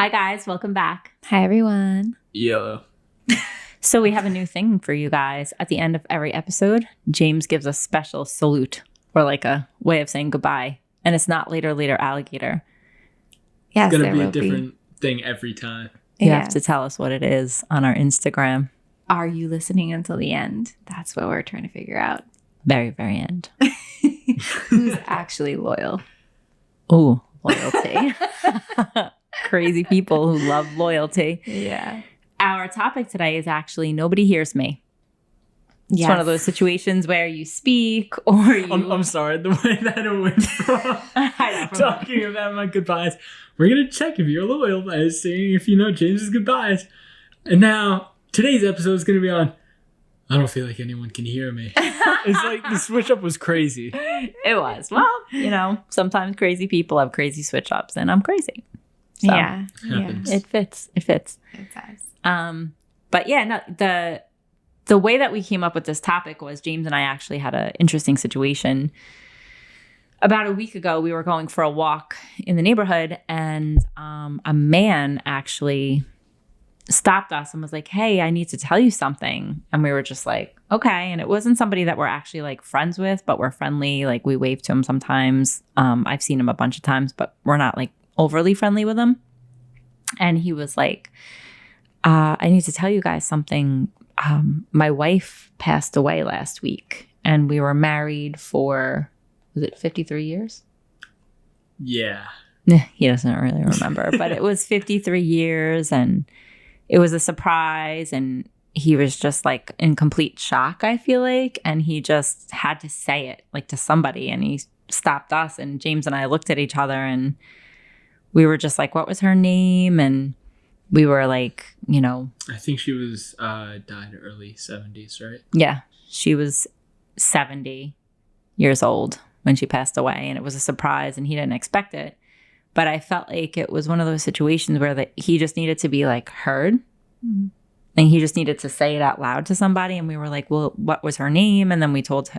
Hi, guys. Welcome back. Hi, everyone. Yellow. So we have a new thing for you guys. At the end of every episode, James gives a special salute or like a way of saying goodbye. And it's not later, alligator. Yes, It's going to be a different thing every time. You have to tell us what it is on our Instagram. Are you listening until the end? That's what we're trying to figure out. Very, very end. Who's actually loyal? Ooh, loyalty. Crazy people who love loyalty. Yeah. Our topic today is actually Nobody Hears Me. It's one of those situations where you speak or you... I'm sorry, the way that it went from talking about my goodbyes. We're going to check if you're loyal by seeing if you know James's goodbyes. And now, today's episode is going to be on, I don't feel like anyone can hear me. It's like the switch up was crazy. It was. Well, sometimes crazy people have crazy switch ups and I'm crazy. So yeah. It fits. It does. But yeah, no, the way that we came up with this topic was James and I actually had an interesting situation. About a week ago, we were going for a walk in the neighborhood and a man actually stopped us and was like, hey, I need to tell you something. And we were just like, okay. And it wasn't somebody that we're actually like friends with, but we're friendly. Like we wave to him sometimes. I've seen him a bunch of times, but we're not like overly friendly with him. And he was like, I need to tell you guys something. My wife passed away last week and we were married for, was it 53 years? Yeah. He doesn't really remember, but it was 53 years and it was a surprise and he was just like in complete shock, I feel like. And he just had to say it like to somebody and he stopped us and James and I looked at each other and we were just like, what was her name? And we were like, I think she was died early 70s, right? Yeah. She was 70 years old when she passed away and it was a surprise and he didn't expect it. But I felt like it was one of those situations where he just needed to be like heard. Mm-hmm. And he just needed to say it out loud to somebody. And we were like, well, what was her name? And then we told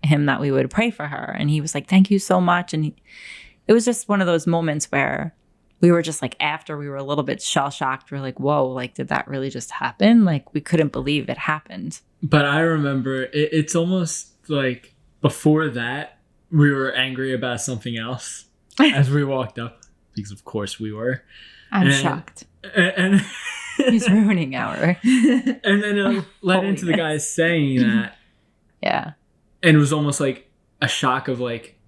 him that we would pray for her. And he was like, thank you so much. And it was just one of those moments where we were just like, after we were a little bit shell shocked, we we're like, whoa, like, did that really just happen? Like, we couldn't believe it happened. But I remember it's almost like before that, we were angry about something else as we walked up, because of course we were. I'm shocked. And he's ruining our. And then it led into the guys saying that. Yeah. And it was almost like a shock of like,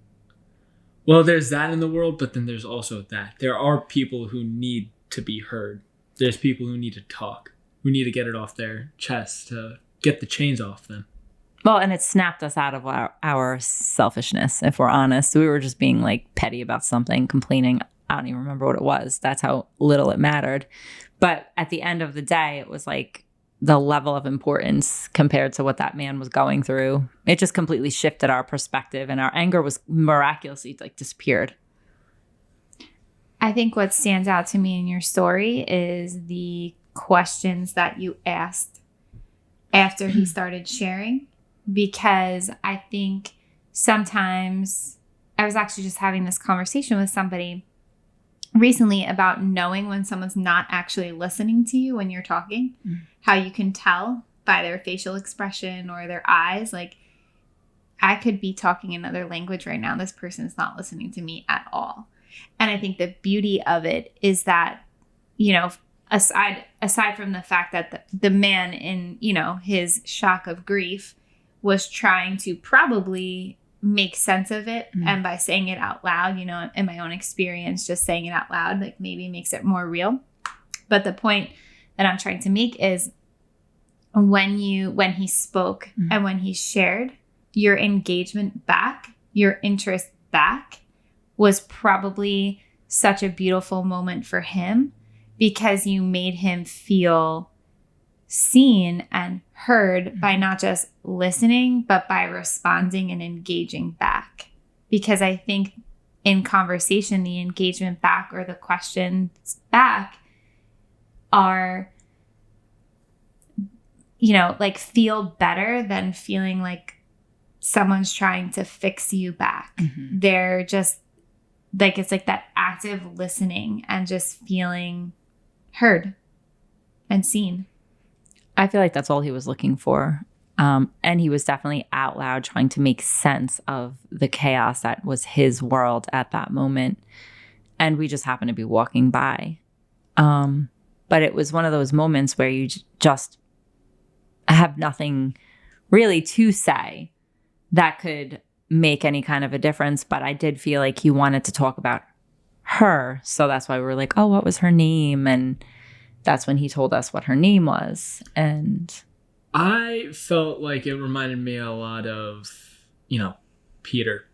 well, there's that in the world, but then there's also that. There are people who need to be heard. There's people who need to talk, who need to get it off their chest to get the chains off them. Well, and it snapped us out of our selfishness, if we're honest. We were just being like petty about something, complaining. I don't even remember what it was. That's how little it mattered. But at the end of the day, it was like the level of importance compared to what that man was going through. It just completely shifted our perspective and our anger was miraculously like disappeared. I think what stands out to me in your story is the questions that you asked after he started sharing, because I think sometimes I was actually just having this conversation with somebody recently about knowing when someone's not actually listening to you when you're talking, how you can tell by their facial expression or their eyes. Like, I could be talking another language right now. This person's not listening to me at all. And I think the beauty of it is that, aside from the fact that the man in, his shock of grief was trying to probably make sense of it. And by saying it out loud, in my own experience, just saying it out loud, like maybe makes it more real. But the point that I'm trying to make is when he spoke and when he shared, your engagement back, your interest back was probably such a beautiful moment for him because you made him feel seen and heard by not just listening, but by responding and engaging back. Because I think in conversation, the engagement back or the questions back are, like feel better than feeling like someone's trying to fix you back. They're just like, it's like that active listening and just feeling heard and seen. I feel like that's all he was looking for. And he was definitely out loud trying to make sense of the chaos that was his world at that moment. And we just happened to be walking by. But it was one of those moments where you just have nothing really to say that could make any kind of a difference. But I did feel like he wanted to talk about her. So that's why we were like, oh, what was her name? And that's when he told us what her name was. And I felt like it reminded me a lot of, Peter,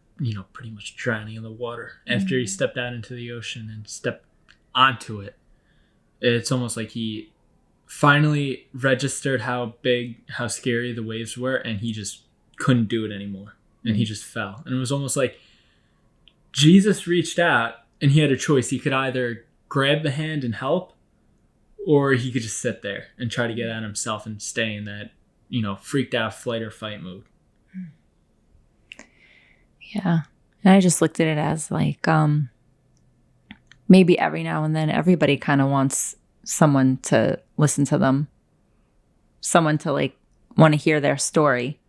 pretty much drowning in the water. After he stepped out into the ocean and stepped onto it, it's almost like he finally registered how scary the waves were, and he just couldn't do it anymore. And he just fell. And it was almost like Jesus reached out, and he had a choice. He could either grab the hand and help, or he could just sit there and try to get out himself and stay in that, freaked out flight or fight mode. Yeah. And I just looked at it as like, maybe every now and then everybody kind of wants someone to listen to them, someone to like want to hear their story,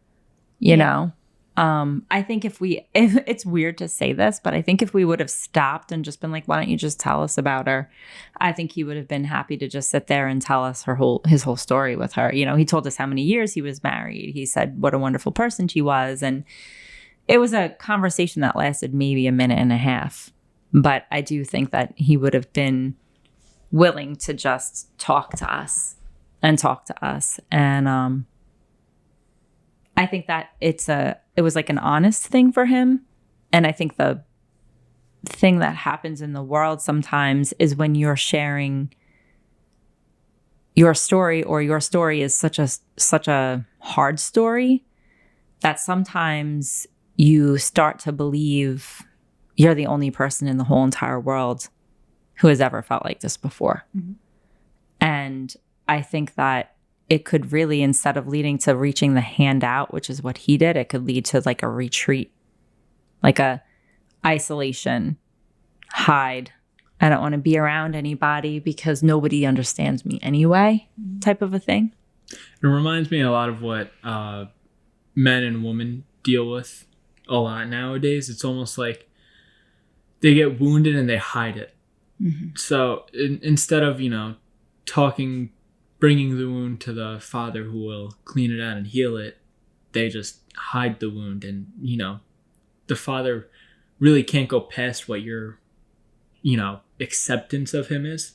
you know? I think if it's weird to say this, but I think if we would have stopped and just been like, why don't you just tell us about her? I think he would have been happy to just sit there and tell us his whole story with her. He told us how many years he was married. He said what a wonderful person she was. And it was a conversation that lasted maybe a minute and a half. But I do think that he would have been willing to just talk to us. And I think that it was like an honest thing for him. And I think the thing that happens in the world sometimes is when you're sharing your story, or your story is such a hard story, that sometimes you start to believe you're the only person in the whole entire world who has ever felt like this before. Mm-hmm. And I think that it could really, instead of leading to reaching the hand out, which is what he did, it could lead to like a retreat, like a isolation, hide. I don't want to be around anybody because nobody understands me anyway, type of a thing. It reminds me a lot of what men and women deal with a lot nowadays. It's almost like they get wounded and they hide it. Mm-hmm. So instead of, bringing the wound to the Father who will clean it out and heal it, they just hide the wound. And, the Father really can't go past what your, acceptance of him is.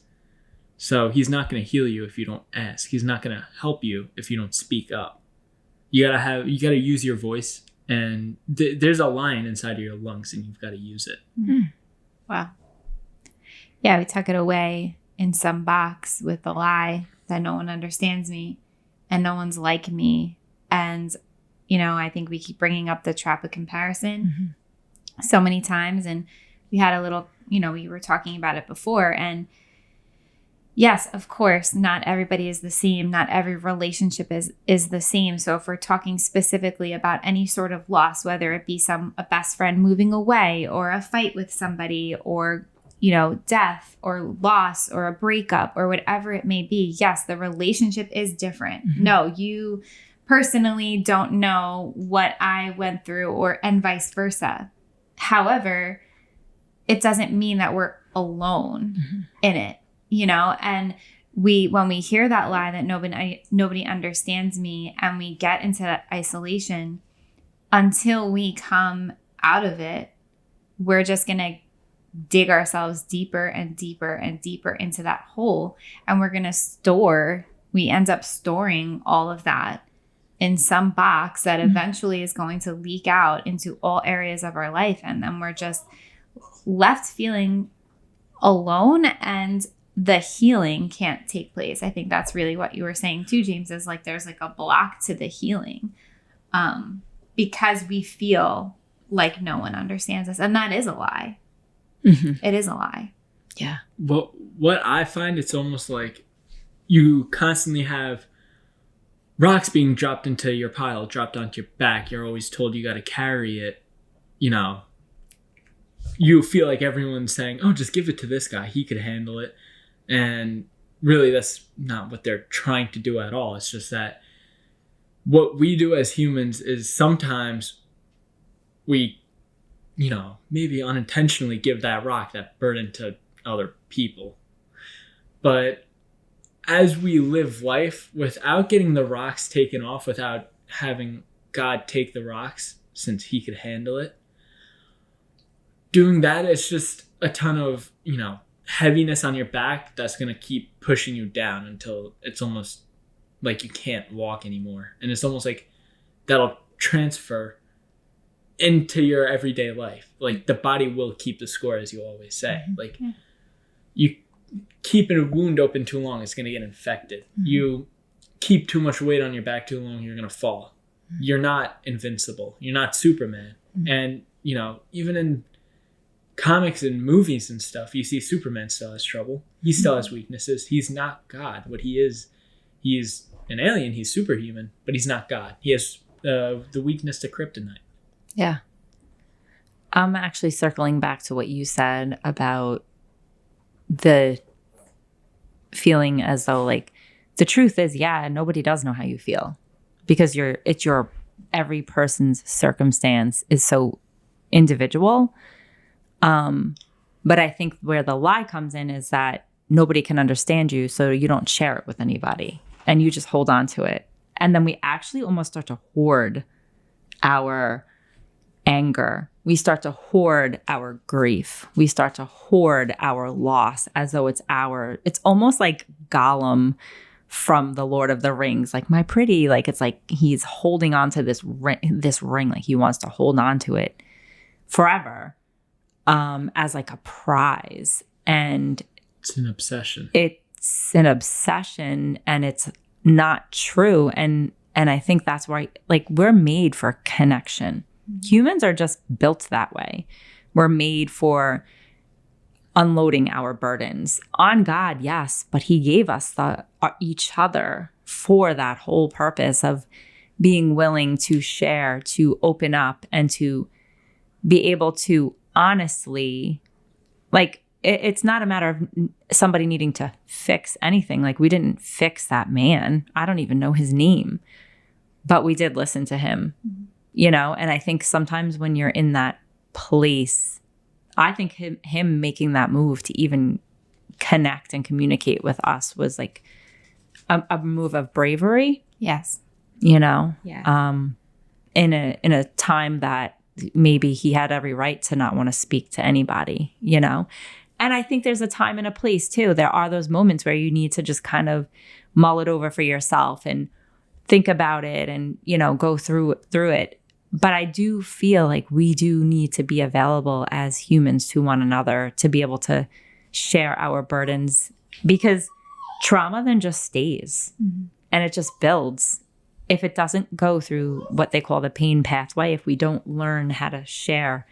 So he's not going to heal you if you don't ask. He's not going to help you if you don't speak up. You gotta use your voice, and there's a lion inside of your lungs, and you've got to use it. Mm-hmm. Wow. Yeah, we tuck it away in some box with the lie that no one understands me and no one's like me. And, I think we keep bringing up the trap of comparison so many times. And we had a little, we were talking about it before. And yes, of course, not everybody is the same. Not every relationship is the same. So if we're talking specifically about any sort of loss, whether it be a best friend moving away, or a fight with somebody, or death or loss or a breakup or whatever it may be. Yes, the relationship is different. Mm-hmm. No, you personally don't know what I went through, and vice versa. However, it doesn't mean that we're alone in it, and when we hear that lie that nobody understands me, and we get into that isolation, until we come out of it, we're just going to dig ourselves deeper and deeper and deeper into that hole. And we end up storing all of that in some box that eventually is going to leak out into all areas of our life. And then we're just left feeling alone, and the healing can't take place. I think that's really what you were saying too, James, is like there's like a block to the healing because we feel like no one understands us. And that is a lie. Mm-hmm. It is a lie. Yeah. Well, what I find, it's almost like you constantly have rocks being dropped into your pile, dropped onto your back. You're always told you got to carry it. You feel like everyone's saying, oh, just give it to this guy. He could handle it. And really that's not what they're trying to do at all. It's just that what we do as humans is sometimes we, maybe unintentionally give that rock, that burden to other people. But as we live life without getting the rocks taken off, without having God take the rocks since he could handle it, doing that is just a ton of, heaviness on your back that's going to keep pushing you down until it's almost like you can't walk anymore. And it's almost like that'll transfer into your everyday life. Like the body will keep the score, as you always say. Like you keep a wound open too long, it's going to get infected. You keep too much weight on your back too long, you're going to fall. You're not invincible. You're not Superman. And, even in comics and movies and stuff, you see Superman still has trouble. He still has weaknesses. He's not God. What he is an alien. He's superhuman, but he's not God. He has the weakness to kryptonite. Yeah. I'm actually circling back to what you said about the feeling as though, like, the truth is, nobody does know how you feel because every person's circumstance is so individual. But I think where the lie comes in is that nobody can understand you, so you don't share it with anybody and you just hold on to it. And then we actually almost start to hoard our anger. We start to hoard our grief. We start to hoard our loss as though it's almost like Gollum from the Lord of the Rings, like my pretty, like it's like he's holding on to this ring, like he wants to hold on to it forever. As like a prize. And it's an obsession. And it's not true. And I think that's why, like, we're made for connection. Humans are just built that way. We're made for unloading our burdens on God, yes, but he gave us each other for that whole purpose of being willing to share, to open up, and to be able to honestly, like, it's not a matter of somebody needing to fix anything. Like, we didn't fix that man. I don't even know his name, but we did listen to him, and I think sometimes when you're in that place, I think him making that move to even connect and communicate with us was like a move of bravery. Yes. Yeah. In a time that maybe he had every right to not want to speak to anybody, And I think there's a time and a place too. There are those moments where you need to just kind of mull it over for yourself and think about it and, go through it. But I do feel like we do need to be available as humans to one another to be able to share our burdens, because trauma then just stays and it just builds. If it doesn't go through what they call the pain pathway, if we don't learn how to share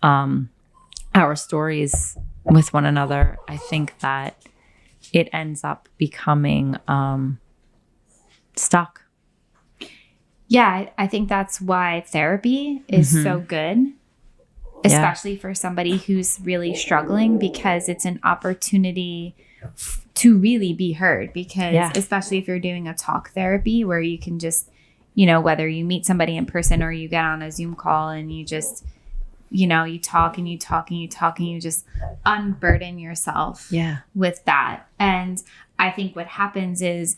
our stories with one another, I think that it ends up becoming stuck. Yeah, I think that's why therapy is so good, especially for somebody who's really struggling, because it's an opportunity to really be heard. Because especially if you're doing a talk therapy where you can just, whether you meet somebody in person or you get on a Zoom call and you just, you talk and you talk and you talk and you just unburden yourself with that. And I think what happens is,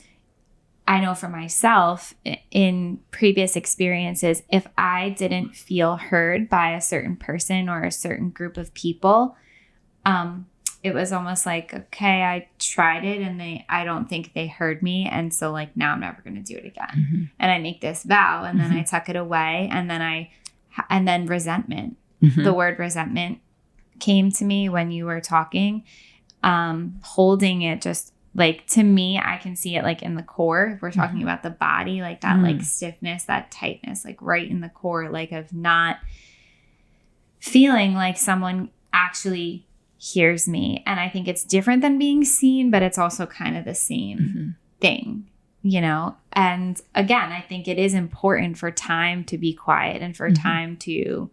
I know for myself in previous experiences, if I didn't feel heard by a certain person or a certain group of people, it was almost like, okay, I tried it and I don't think they heard me. And so like, now I'm never going to do it again. And I make this vow and then I tuck it away. And then resentment, the word resentment came to me when you were talking, holding it just, like, to me, I can see it like in the core. If we're talking about the body, like that, like stiffness, that tightness, like right in the core, like of not feeling like someone actually hears me. And I think it's different than being seen, but it's also kind of the same thing, And again, I think it is important for time to be quiet and for time to,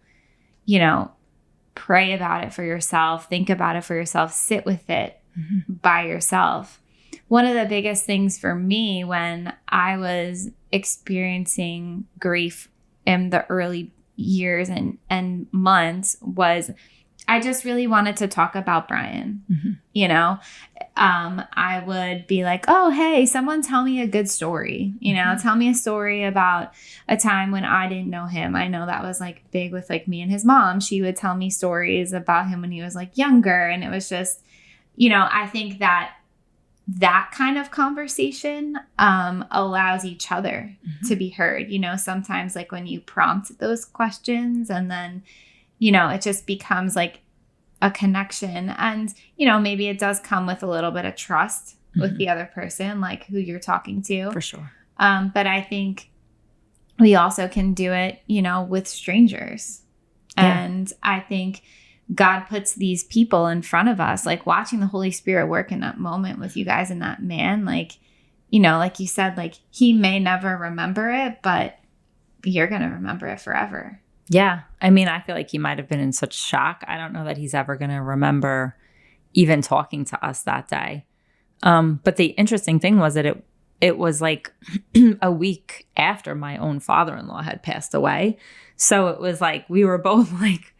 pray about it for yourself, think about it for yourself, sit with it by yourself. one of the biggest things for me when I was experiencing grief in the early years and months was I just really wanted to talk about Brian. Mm-hmm. You know, I would be like, oh, hey, someone tell me a good story. You know, mm-hmm. Tell me a story about a time when I didn't know him. I know that was like big with like me and his mom. She would tell me stories about him when he was like younger. And it was just, you know, I think that kind of conversation allows each other mm-hmm. to be heard. You know, sometimes like when you prompt those questions and then, you know, it just becomes like a connection. And, you know, maybe it does come with a little bit of trust mm-hmm. with the other person, like who you're talking to. For sure. But I think we also can do it, you know, with strangers. Yeah. And I think God puts these people in front of us, like watching the Holy Spirit work in that moment with you guys and that man, like, you know, like you said, like he may never remember it, but you're going to remember it forever. Yeah. I mean, I feel like he might have been in such shock. I don't know that he's ever going to remember even talking to us that day. But the interesting thing was that it was like a week after my own father-in-law had passed away. So it was like, we were both like,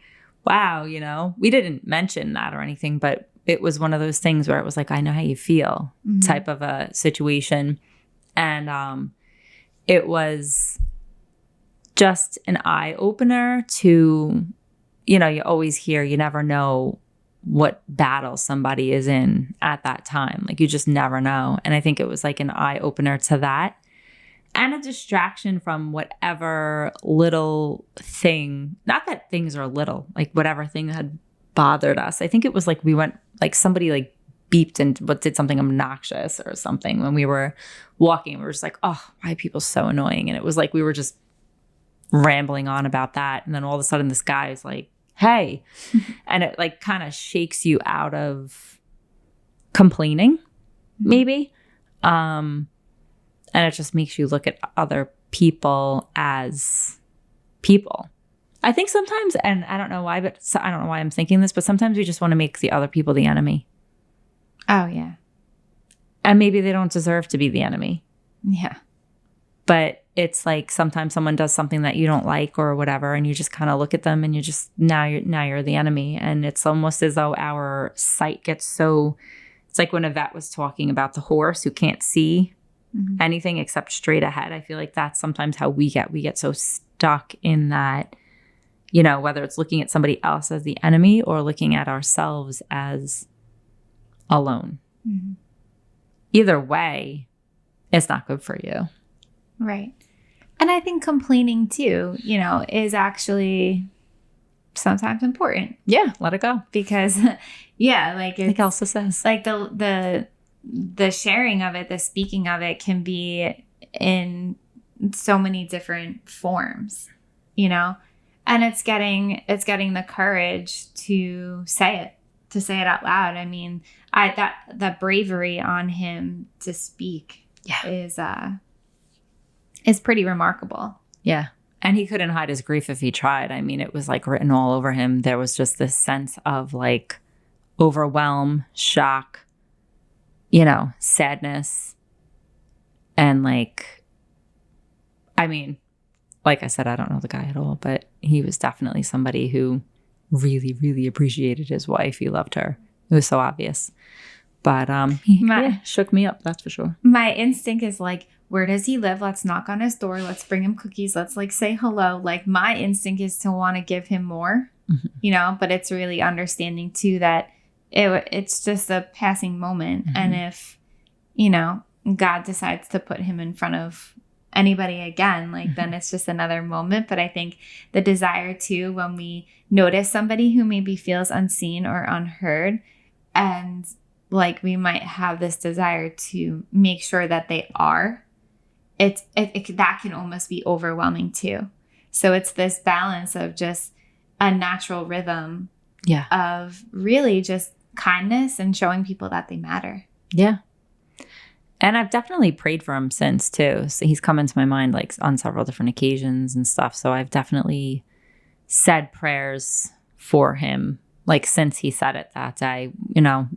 wow, you know, we didn't mention that or anything, but it was one of those things where it was like, I know how you feel mm-hmm. type of a situation. And it was just an eye opener to, you know, you always hear, you never know what battle somebody is in at that time. Like you just never know. And I think it was like an eye opener to that and a distraction from whatever little thing, not that things are little, like whatever thing had bothered us. I think it was like we went, like somebody like beeped and did something obnoxious or something when we were walking. We were just like, oh, why are people so annoying? And it was like we were just rambling on about that. And then all of a sudden this guy is like, hey. And it like kind of shakes you out of complaining, maybe. And it just makes you look at other people as people. I think sometimes, and I don't know why, but I don't know why I'm thinking this, but sometimes we just want to make the other people the enemy. Oh, yeah. And maybe they don't deserve to be the enemy. Yeah. But it's like sometimes someone does something that you don't like or whatever, and you just kind of look at them and you just, now you're the enemy. And it's almost as though our sight gets so, it's like when Yvette was talking about the horse who can't see mm-hmm. anything except straight ahead. I feel like that's sometimes how we get so stuck in that, you know, whether it's looking at somebody else as the enemy or looking at ourselves as alone. Mm-hmm. Either way, it's not good for you. Right. And I think complaining too, you know, is actually sometimes important. Yeah, let it go. Because, yeah, like like Elsa says, like the sharing of it, the speaking of it can be in so many different forms, you know, and it's getting the courage to say it out loud. I mean, that bravery on him to speak is pretty remarkable. Yeah. And he couldn't hide his grief if he tried. I mean, it was like written all over him. There was just this sense of like overwhelm, shock, you know, sadness. And like, I mean, like I said, I don't know the guy at all, but he was definitely somebody who really, really appreciated his wife. He loved her. It was so obvious. But he shook me up, that's for sure. My instinct is like, where does he live? Let's knock on his door. Let's bring him cookies. Let's like say hello. Like my instinct is to want to give him more, mm-hmm. you know, but it's really understanding too that it's just a passing moment. Mm-hmm. And if, you know, God decides to put him in front of anybody again, like mm-hmm. then it's just another moment. But I think the desire too, when we notice somebody who maybe feels unseen or unheard, and like we might have this desire to make sure that they are, that can almost be overwhelming too. So it's this balance of just a natural rhythm of really just kindness and showing people that they matter. Yeah. And I've definitely prayed for him since too. So he's come into my mind like on several different occasions and stuff. So I've definitely said prayers for him, like since he said it that day. You know,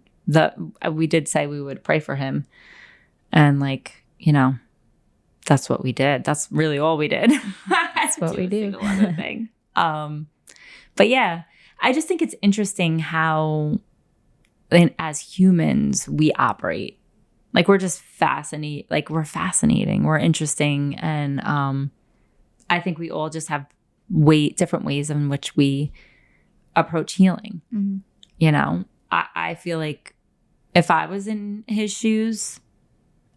we did say we would pray for him. And like, you know, that's what we did. That's really all we did. That's what we do. Thing. But yeah, I just think it's interesting how, as humans, we operate. Like we're just fascinating. Like we're fascinating. We're interesting, and I think we all just have different ways in which we approach healing. Mm-hmm. You know, I feel like if I was in his shoes,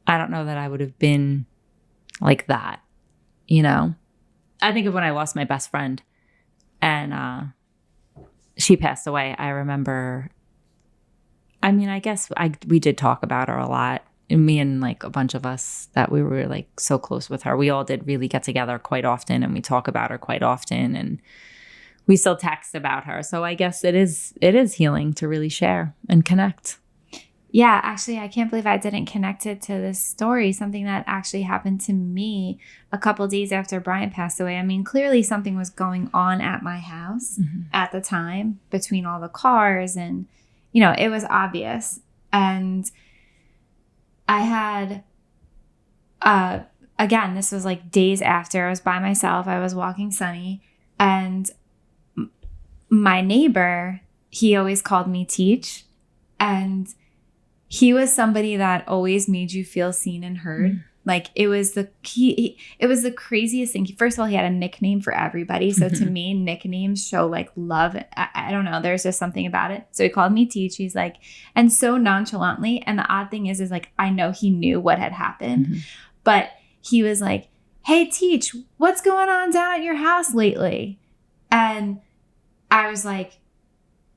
I don't know that I would have been like that. You know, I think of when I lost my best friend and she passed away. I remember, I mean, I guess we did talk about her a lot. And me and like a bunch of us that we were like so close with her. We all did really get together quite often, and we talk about her quite often, and we still text about her. So I guess it is healing to really share and connect. Yeah, actually, I can't believe I didn't connect it to this story, something that actually happened to me a couple days after Brian passed away. I mean, clearly something was going on at my house at the time between all the cars, and, you know, it was obvious. And I had, again, this was like days after. I was by myself. I was walking Sunny, and my neighbor, he always called me Teach, and he was somebody that always made you feel seen and heard. Mm. Like it was it was the craziest thing. First of all, he had a nickname for everybody. So to me, nicknames show like love. I don't know. There's just something about it. So he called me Teach. He's like, and so nonchalantly. And the odd thing is like, I know he knew what had happened, but he was like, hey, Teach, what's going on down at your house lately? And I was like,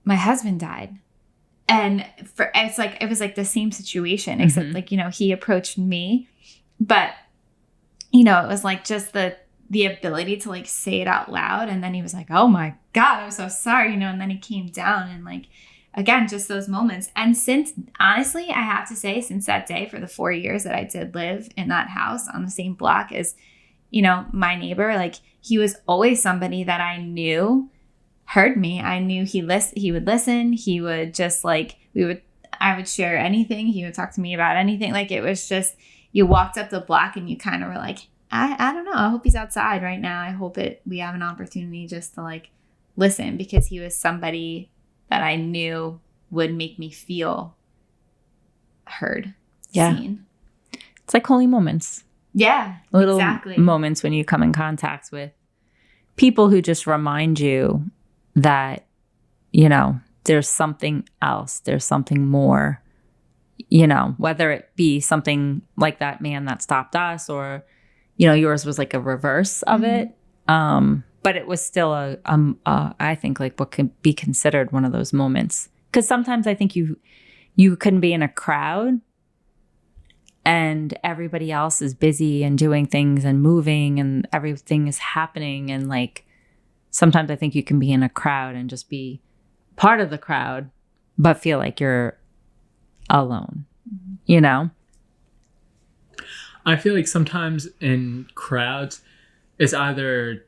my husband died. And it was like the same situation, except like, you know, he approached me, but, you know, it was like just the ability to like say it out loud. And then he was like, oh my God, I'm so sorry, you know, and then he came down and like, again, just those moments. And since, honestly, I have to say, since that day, for the 4 years that I did live in that house on the same block as, you know, my neighbor, like he was always somebody that I knew heard me. I knew he would listen. He would just like, I would share anything. He would talk to me about anything. Like it was just, you walked up the block and you kind of were like, I don't know. I hope he's outside right now. I hope we have an opportunity just to like listen, because he was somebody that I knew would make me feel heard, seen. It's like holy moments. Yeah, little exactly. Moments when you come in contact with people who just remind you that, you know, there's something else, there's something more, you know, whether it be something like that man that stopped us, or, you know, yours was like a reverse of it. But it was still I think like what could be considered one of those moments. Because sometimes I think you can be in a crowd and everybody else is busy and doing things and moving and everything is happening, and like, sometimes I think you can be in a crowd and just be part of the crowd, but feel like you're alone, you know? I feel like sometimes in crowds, it's either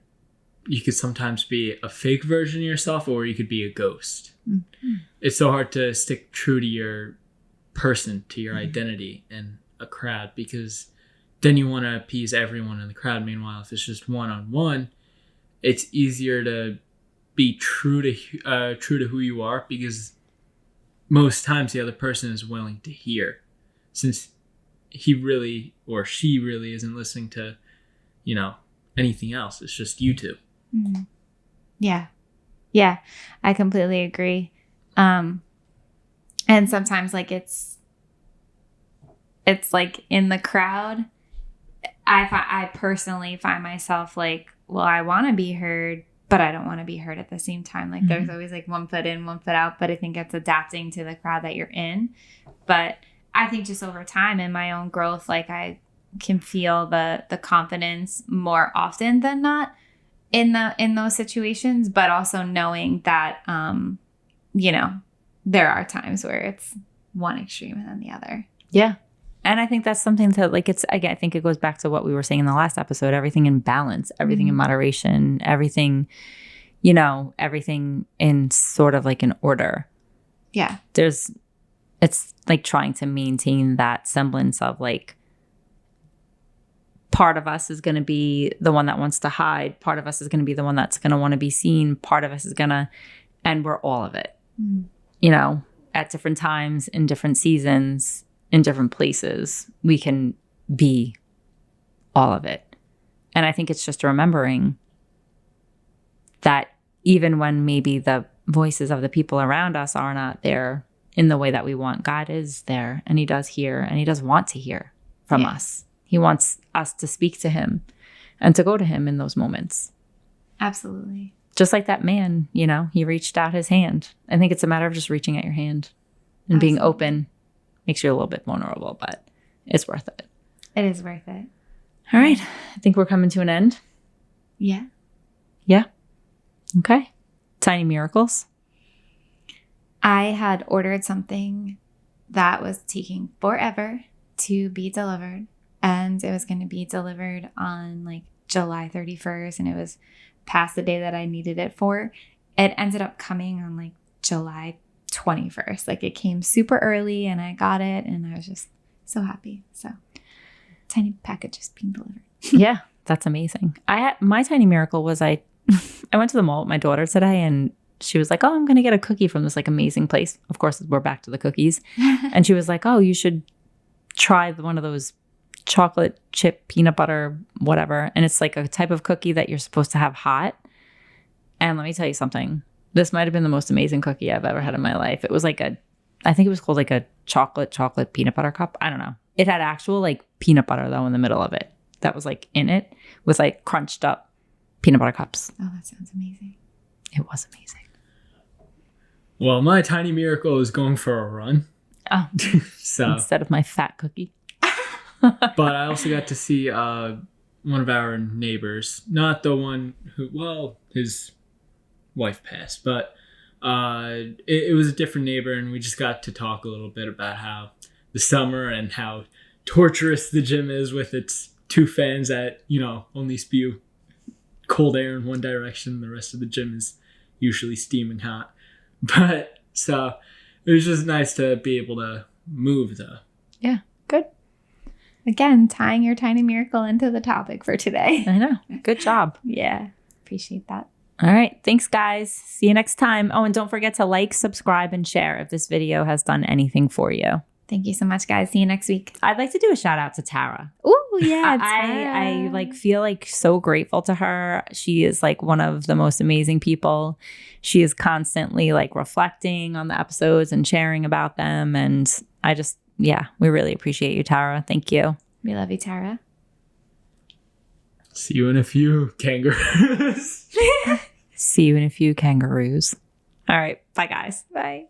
you could sometimes be a fake version of yourself or you could be a ghost. Mm-hmm. It's so hard to stick true to your person, to your identity in a crowd, because then you want to appease everyone in the crowd. Meanwhile, if it's just one-on-one, it's easier to be true to who you are, because most times the other person is willing to hear, since he really or she really isn't listening to, you know, anything else. It's just you two. Mm-hmm. Yeah, I completely agree. And sometimes like it's like in the crowd, I personally find myself like, well, I want to be heard, but I don't want to be heard at the same time. Like there's always like one foot in, one foot out, but I think it's adapting to the crowd that you're in. But I think just over time in my own growth, like I can feel the confidence more often than not in those situations, but also knowing that, you know, there are times where it's one extreme and then the other. Yeah. And I think that's something to like, I think it goes back to what we were saying in the last episode, everything in balance, everything in moderation, everything, you know, everything in sort of like an order. Yeah. It's like trying to maintain that semblance of like part of us is going to be the one that wants to hide. Part of us is going to be the one that's going to want to be seen. Part of us is going to, and we're all of it, you know, at different times, in different seasons, in different places, we can be all of it. And I think it's just remembering that even when maybe the voices of the people around us are not there in the way that we want, God is there, and he does hear, and he does want to hear from us. He wants us to speak to him and to go to him in those moments. Absolutely. Just like that man, you know, he reached out his hand. I think it's a matter of just reaching out your hand and being open. Makes you a little bit vulnerable, but it's worth it. It is worth it. All right. I think we're coming to an end. Yeah. Yeah. Okay. Tiny miracles. I had ordered something that was taking forever to be delivered. And it was going to be delivered on like July 31st. And it was past the day that I needed it for. It ended up coming on like July 21st. Like it came super early and I got it. And I was just so happy. So tiny packages being delivered. Yeah, that's amazing. My tiny miracle was I went to the mall with my daughter today and she was like, oh, I'm going to get a cookie from this like amazing place. Of course, we're back to the cookies. And she was like, oh, you should try one of those chocolate chip peanut butter, whatever. And it's like a type of cookie that you're supposed to have hot. And let me tell you something. This might have been the most amazing cookie I've ever had in my life. It was like I think it was called like a chocolate peanut butter cup. I don't know. It had actual like peanut butter though in the middle of it. That was like in it with like crunched up peanut butter cups. Oh, that sounds amazing. It was amazing. Well, my tiny miracle is going for a run. Oh, so instead of my fat cookie. But I also got to see one of our neighbors, not the one who, well, his wife passed, but it was a different neighbor, and we just got to talk a little bit about how the summer and how torturous the gym is with its 2 fans that, you know, only spew cold air in one direction. The rest of the gym is usually steaming hot. But so it was just nice to be able to move though. Yeah, good. Again, tying your tiny miracle into the topic for today. I know. Good job. Yeah, appreciate that. All right. Thanks, guys. See you next time. Oh, and don't forget to like, subscribe, and share if this video has done anything for you. Thank you so much, guys. See you next week. I'd like to do a shout out to Tara. Oh, yeah. I like feel like so grateful to her. She is like one of the most amazing people. She is constantly like reflecting on the episodes and sharing about them. And I just, we really appreciate you, Tara. Thank you. We love you, Tara. See you in a few, kangaroos. See you in a few, kangaroos. All right. Bye, guys. Bye.